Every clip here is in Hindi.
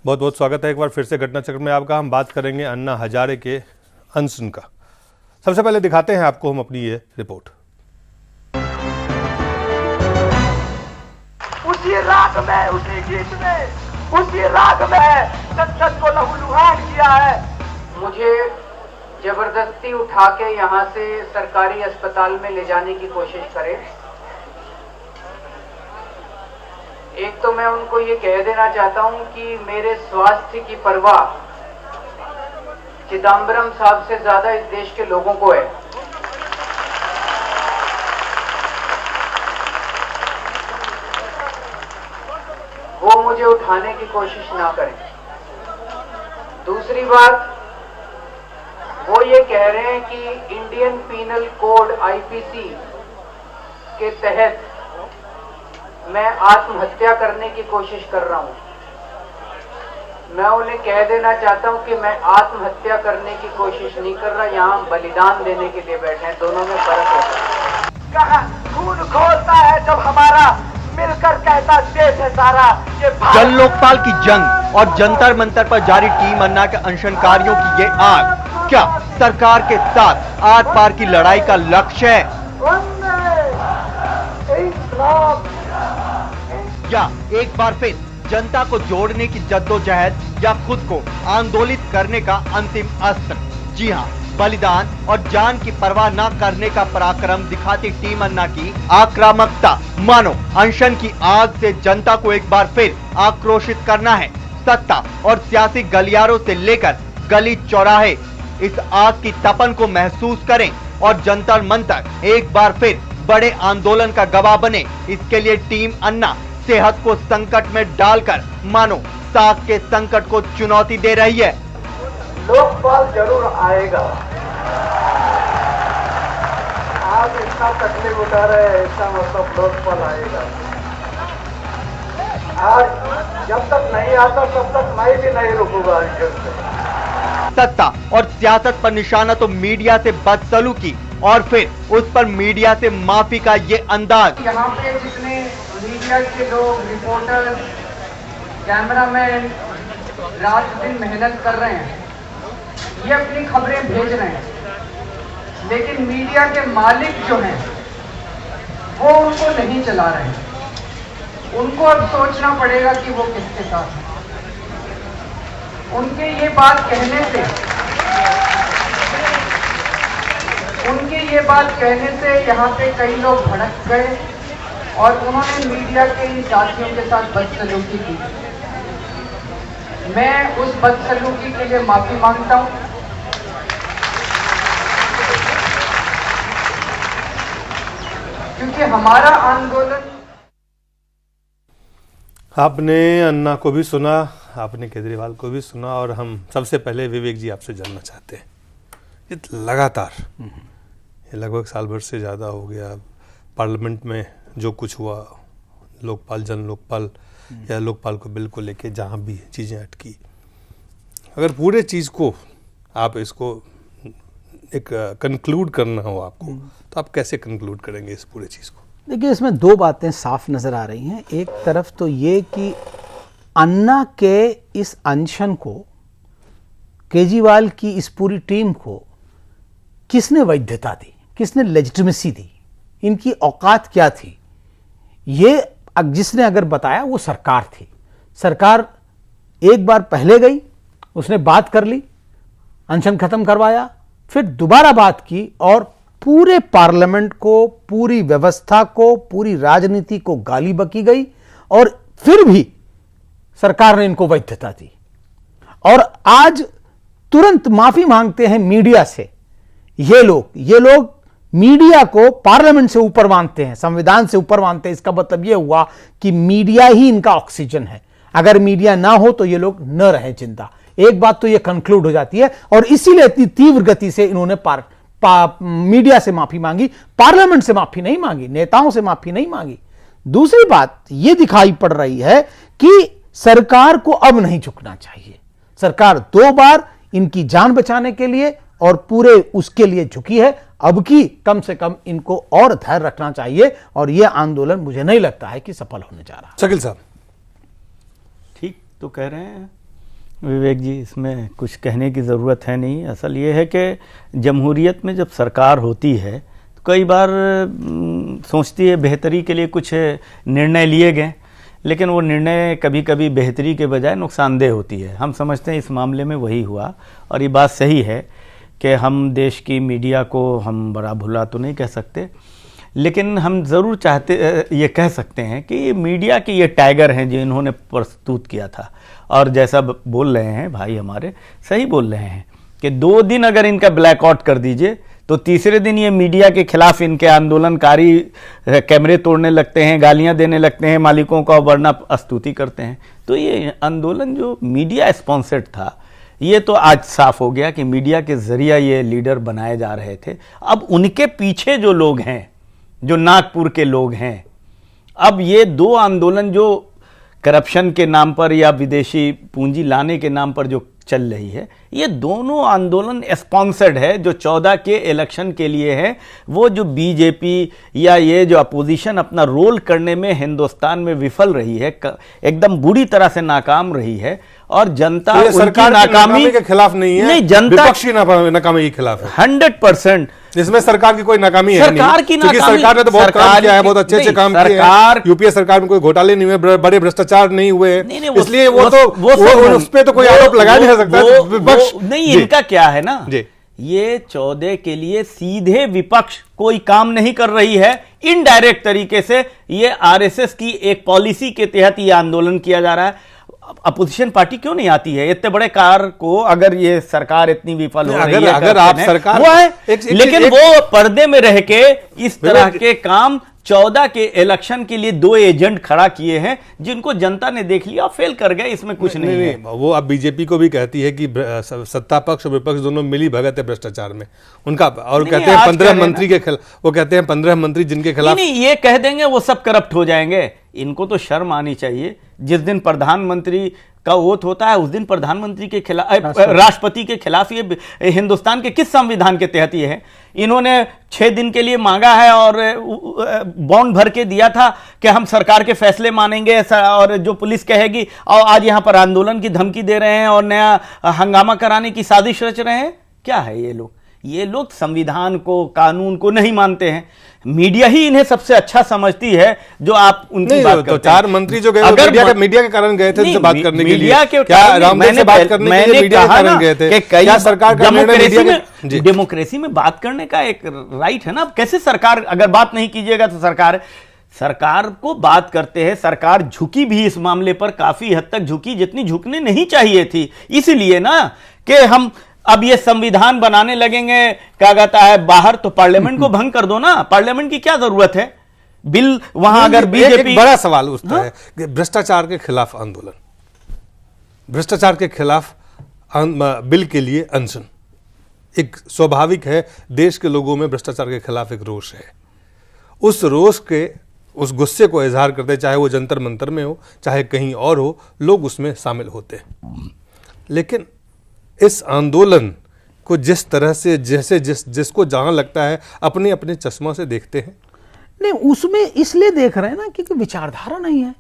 बहुत बहुत स्वागत है एक बार फिर से घटना चक्र में आपका। हम बात करेंगे अन्ना हजारे के अनशन का। सबसे पहले दिखाते हैं आपको हम अपनी ये रिपोर्ट। उसी राग में, उसी गीत में, उसी राग में संसद को लहूलुहान किया है। मुझे जबरदस्ती उठा के यहाँ से सरकारी अस्पताल में ले जाने की कोशिश करें। एक तो मैं उनको ये कह देना चाहता हूँ कि मेरे स्वास्थ्य की परवाह चिदम्बरम साहब से ज्यादा इस देश के लोगों को है। वो मुझे उठाने की कोशिश ना करें। दूसरी बात, वो ये कह रहे हैं कि इंडियन पीनल कोड आईपीसी के तहत मैं आत्महत्या करने की कोशिश कर रहा हूं। मैं उन्हें कह देना चाहता हूं कि मैं आत्महत्या करने की कोशिश नहीं कर रहा, यहां बलिदान देने के लिए बैठे हैं। दोनों में फर्क है। कहा खून खोलता है जब हमारा मिलकर कहता देश है सारा। ये जन लोकपाल की जंग और जंतर मंतर पर जारी टीम अन्ना के अनशनकारियों की ये आग क्या सरकार के साथ आर पार की लड़ाई का लक्ष्य है, या एक बार फिर जनता को जोड़ने की जद्दोजहद, या खुद को आंदोलित करने का अंतिम अस्त्र? जी हां, बलिदान और जान की परवाह न करने का पराक्रम दिखाती टीम अन्ना की आक्रामकता मानो अनशन की आग से जनता को एक बार फिर आक्रोशित करना है। सत्ता और सियासी गलियारों से लेकर गली चौराहे इस आग की तपन को महसूस करें और जंतर मंतर एक बार फिर बड़े आंदोलन का गवाह बने। इसके लिए टीम अन्ना सेहत को संकट में डालकर मानो साख के संकट को चुनौती दे रही है। लोकपाल जरूर आएगा। आप इतना तकलीफ उठा रहे हैं, इसका मतलब लोकपाल आएगा। आज जब तक नहीं आता तब तक मैं भी नहीं रुकूंगा। सत्ता और सियासत पर निशाना तो मीडिया से बदसलूकी और फिर उस पर मीडिया से माफी का ये अंदाज। यहाँ पे जितने मीडिया के लोग, रिपोर्टर, कैमरामैन रात दिन मेहनत कर रहे हैं, ये अपनी खबरें भेज रहे हैं, लेकिन मीडिया के मालिक जो हैं वो उनको नहीं चला रहे हैं। उनको अब सोचना पड़ेगा कि वो किसके साथ हैं। उनके ये बात कहने से यहाँ पे कई लोग भड़क गए और उन्होंने मीडिया के इन साथियों के साथ बदसलूकी की। मैं उस बदसलूकी के लिए माफी मांगता हूँ। क्योंकि हमारा आंदोलन, आपने अन्ना को भी सुना, आपने केजरीवाल को भी सुना, और हम सबसे पहले विवेक जी आपसे जानना चाहते हैं, ये लगातार ये लगभग साल भर से ज़्यादा हो गया पार्लियामेंट में जो कुछ हुआ, लोकपाल, जन लोकपाल या लोकपाल को बिल को लेके जहाँ भी चीज़ें अटकी, अगर पूरे चीज़ को आप इसको एक कंक्लूड करना हो आपको, तो आप कैसे कंक्लूड करेंगे इस पूरे चीज़ को? देखिए, इसमें दो बातें साफ नज़र आ रही हैं। एक तरफ तो ये कि अन्ना के इस अनशन को, केजरीवाल की इस पूरी टीम को किसने वैधता दी, किसने लेजिटिमेसी दी, इनकी औकात क्या थी, ये जिसने अगर बताया वो सरकार थी। सरकार एक बार पहले गई, उसने बात कर ली, अनशन खत्म करवाया, फिर दोबारा बात की और पूरे पार्लियामेंट को, पूरी व्यवस्था को, पूरी राजनीति को गाली बकी गई और फिर भी सरकार ने इनको वैधता दी। और आज तुरंत माफी मांगते हैं मीडिया से। ये लोग मीडिया को पार्लियामेंट से ऊपर मानते हैं, संविधान से ऊपर मानते हैं। इसका मतलब यह हुआ कि मीडिया ही इनका ऑक्सीजन है। अगर मीडिया ना हो तो ये लोग न रहे जिंदा। एक बात तो ये कंक्लूड हो जाती है और इसीलिए इतनी तीव्र गति से इन्होंने मीडिया से माफी मांगी, पार्लियामेंट से माफी नहीं मांगी, नेताओं से माफी नहीं मांगी। दूसरी बात यह दिखाई पड़ रही है कि सरकार को अब नहीं झुकना चाहिए। सरकार 2 बार इनकी जान बचाने के लिए और पूरे उसके लिए झुकी है। अब की कम से कम इनको और धैर्य रखना चाहिए और यह आंदोलन मुझे नहीं लगता है कि सफल होने जा रहा है। शकील साहब, ठीक तो कह रहे हैं विवेक जी, इसमें कुछ कहने की ज़रूरत है नहीं। असल ये है कि जमहूरियत में जब सरकार होती है तो कई बार सोचती है बेहतरी के लिए कुछ निर्णय लिए गए, लेकिन वो निर्णय कभी कभी बेहतरी के बजाय नुकसानदेह होती है। हम समझते हैं इस मामले में वही हुआ, और ये बात सही है कि हम देश की मीडिया को हम बड़ा भुला तो नहीं कह सकते, लेकिन हम ज़रूर ये कह सकते हैं कि ये मीडिया के ये टाइगर हैं जो इन्होंने प्रस्तुत किया था। और जैसा बोल रहे हैं भाई हमारे, सही बोल रहे हैं कि 2 दिन अगर इनका ब्लैकआउट कर दीजिए तो तीसरे दिन ये मीडिया के खिलाफ इनके आंदोलनकारी कैमरे तोड़ने लगते हैं, गालियां देने लगते हैं मालिकों का, वरना स्तुति करते हैं। तो ये आंदोलन जो मीडिया स्पॉन्सर्ड था, ये तो आज साफ हो गया कि मीडिया के जरिए ये लीडर बनाए जा रहे थे। अब उनके पीछे जो लोग हैं, जो नागपुर के लोग हैं, अब ये 2 आंदोलन जो करप्शन के नाम पर या विदेशी पूंजी लाने के नाम पर जो चल रही है, ये दोनों आंदोलन स्पॉन्सर्ड है जो 14 के इलेक्शन के लिए है। वो जो बीजेपी या ये जो अपोजिशन अपना रोल करने में हिंदुस्तान में विफल रही है, एकदम बुरी तरह से नाकाम रही है, और जनता तो सरकार नाकामी के खिलाफ नहीं है, नहीं, जनता विपक्षी नाकामी के खिलाफ है 100%। इसमें सरकार की कोई नाकामी है नहीं, की क्योंकि सरकार ने तो बहुत काम किया है, बहुत अच्छे काम किए हैं। यूपीए सरकार में कोई घोटाले नहीं हुए, बड़े भ्रष्टाचार नहीं हुए, इसलिए वो उस पे तो कोई आरोप लगा नहीं सकता विपक्ष। नहीं, इनका क्या है ना, ये 14 के लिए सीधे विपक्ष कोई काम नहीं कर रही है, इनडायरेक्ट तरीके से ये आरएसएस की एक पॉलिसी के तहत ये आंदोलन किया जा रहा है। अपोजिशन पार्टी क्यों नहीं आती है इतने बड़े कार्य को, अगर ये सरकार इतनी विफल हो रही है, अगर आप सरकार वो है, लेकिन वो पर्दे में रह के इस तरह के काम 14 के इलेक्शन के लिए 2 एजेंट खड़ा किए हैं, जिनको जनता ने देख लिया, फेल कर गए, इसमें कुछ नहीं है। वो अब बीजेपी को भी कहती है कि सत्ता पक्ष और विपक्ष दोनों मिली भगत है भ्रष्टाचार में उनका, और कहते हैं 15 मंत्री के खिलाफ, वो कहते हैं 15 मंत्री जिनके खिलाफ, नहीं ये कह देंगे वो सब करप्ट हो जाएंगे। इनको तो शर्म आनी चाहिए। जिस दिन प्रधानमंत्री का ओथ होता है उस दिन प्रधानमंत्री के खिलाफ, राष्ट्रपति के खिलाफ, ये हिंदुस्तान के किस संविधान के तहत ये है? इन्होंने 6 दिन के लिए मांगा है और बॉन्ड भर के दिया था कि हम सरकार के फैसले मानेंगे, और जो पुलिस कहेगी, और आज यहां पर आंदोलन की धमकी दे रहे हैं और नया हंगामा कराने की साजिश रच रहे हैं। क्या है ये लोग संविधान को, कानून को नहीं मानते हैं। मीडिया ही इन्हें सबसे अच्छा समझती है जो आप उनकी बात करते हैं। 4 मंत्री जो गए मीडिया के कारण गए थे उनसे बात करने के लिए, क्या रामदेव से बात करने के लिए मीडिया के कारण गए थे? क्या सरकार का डेमोक्रेसी में बात करने का एक राइट है ना। कैसे सरकार, अगर बात नहीं कीजिएगा तो सरकार को बात करते हैं। सरकार झुकी भी इस मामले पर, काफी हद तक झुकी, जितनी झुकने नहीं चाहिए थी। इसीलिए ना कि हम अब ये संविधान बनाने लगेंगे, क्या कहता है, बाहर तो पार्लियामेंट को भंग कर दो ना। पार्लियामेंट की क्या जरूरत है? बिल वहां अगर बीजेपी, एक बड़ा सवाल उठता है कि भ्रष्टाचार के खिलाफ आंदोलन, भ्रष्टाचार के खिलाफ बिल के लिए अनशन, एक स्वाभाविक है। देश के लोगों में भ्रष्टाचार के खिलाफ एक रोष है। उस रोष के, उस गुस्से को इजहार करते, चाहे वो जंतर मंतर में हो, चाहे कहीं और हो, लोग उसमें शामिल होते हैं। लेकिन इस आंदोलन को जिस तरह से, जैसे जिसको जहां लगता है, अपने अपने चश्मा से देखते हैं। नहीं, उसमें इसलिए देख रहे हैं ना क्योंकि विचारधारा नहीं है।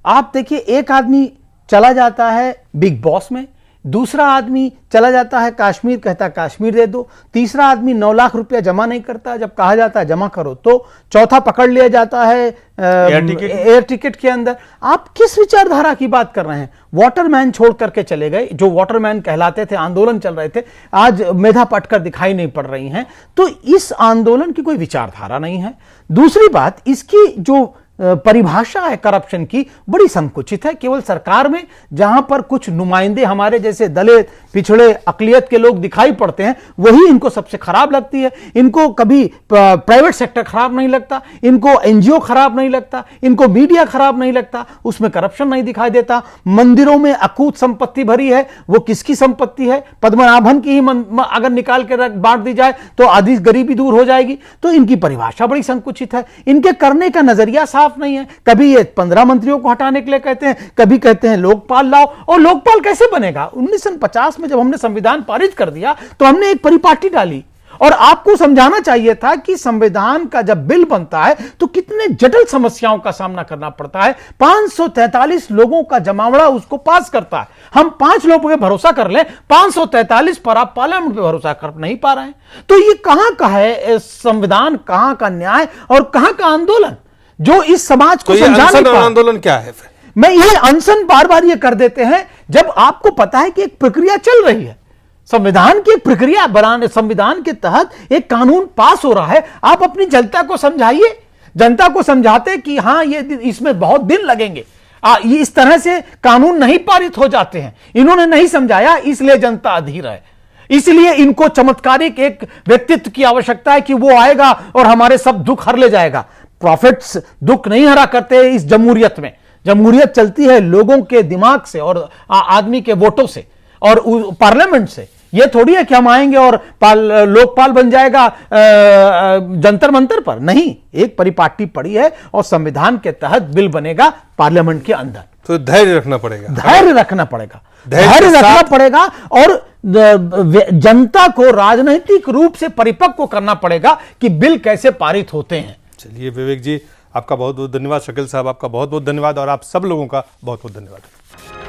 आप देखिए, एक आदमी चला जाता है बिग बॉस में, दूसरा आदमी चला जाता है कश्मीर, कहता है कश्मीर दे दो, तीसरा आदमी 9 लाख रुपया जमा नहीं करता, जब कहा जाता है जमा करो तो चौथा पकड़ लिया जाता है एयर टिकट के अंदर। आप किस विचारधारा की बात कर रहे हैं? वाटरमैन छोड़ करके चले गए, जो वाटरमैन कहलाते थे, आंदोलन चल रहे थे, आज मेधा पाटकर दिखाई नहीं पड़ रही हैं। तो इस आंदोलन की कोई विचारधारा नहीं है। दूसरी बात, इसकी जो परिभाषा है करप्शन की, बड़ी संकुचित है। केवल सरकार में जहां पर कुछ नुमाइंदे हमारे जैसे दलित, पिछड़े, अकलियत के लोग दिखाई पड़ते हैं, वही इनको सबसे खराब लगती है। इनको कभी प्राइवेट सेक्टर खराब नहीं लगता, इनको एनजीओ खराब नहीं लगता, इनको मीडिया खराब नहीं लगता, उसमें करप्शन नहीं दिखाई देता। मंदिरों में अकूत संपत्ति भरी है, वो किसकी संपत्ति है? पद्मनाभन की ही अगर निकाल के बांट दी जाए तो आधी गरीबी दूर हो जाएगी। तो इनकी परिभाषा बड़ी संकुचित है। इनके करने का नजरिया साफ नहीं है। कभी ये 15 मंत्रियों को हटाने के लिए कहते हैं, कभी कहते हैं लोकपाल लाओ। और लोकपाल कैसे बनेगा? 1950 में जब हमने संविधान पारित कर दिया तो हमने एक परिपाटी डाली, और आपको समझाना चाहिए था कि संविधान का जब बिल बनता है तो कितने जटिल समस्याओं का सामना करना पड़ता है। 543 लोगों का जमावड़ा उसको पास करता है। हम 5 लोगों पे भरोसा कर लें, 543 पर आप पार्लियामेंट पे भरोसा कर नहीं पा रहे हैं। तो ये कहां का है संविधान, कहां का न्याय और कहां का आंदोलन जो इस समाज को समझा नहीं पा। आंदोलन क्या है फिर? मैं ये अनशन बार बार ये कर देते हैं जब आपको पता है कि एक प्रक्रिया चल रही है, संविधान की एक प्रक्रिया बनाने, संविधान के तहत एक कानून पास हो रहा है। आप अपनी जनता को समझाइए, जनता को समझाते कि हां ये इसमें बहुत दिन लगेंगे, ये इस तरह से कानून नहीं पारित हो जाते हैं। इन्होंने नहीं समझाया, इसलिए जनता अधीर है। इसलिए इनको चमत्कारिक एक व्यक्तित्व की आवश्यकता है कि वो आएगा और हमारे सब दुख हर ले जाएगा। प्रॉफिट्स दुख नहीं हरा करते इस जमहूरियत में। जमहूरियत चलती है लोगों के दिमाग से और आदमी के वोटों से और पार्लियामेंट से। यह थोड़ी है कि हम आएंगे और लोकपाल बन जाएगा जंतर मंतर पर। नहीं, एक परिपाटी पड़ी है और संविधान के तहत बिल बनेगा पार्लियामेंट के अंदर। तो धैर्य रखना पड़ेगा, धैर्य रखना पड़ेगा, धैर्य रखना पड़ेगा और जनता को राजनीतिक रूप से परिपक्व करना पड़ेगा कि बिल कैसे पारित होते हैं। चलिए विवेक जी, आपका बहुत बहुत धन्यवाद। शकील साहब, आपका बहुत बहुत धन्यवाद और आप सब लोगों का बहुत बहुत धन्यवाद।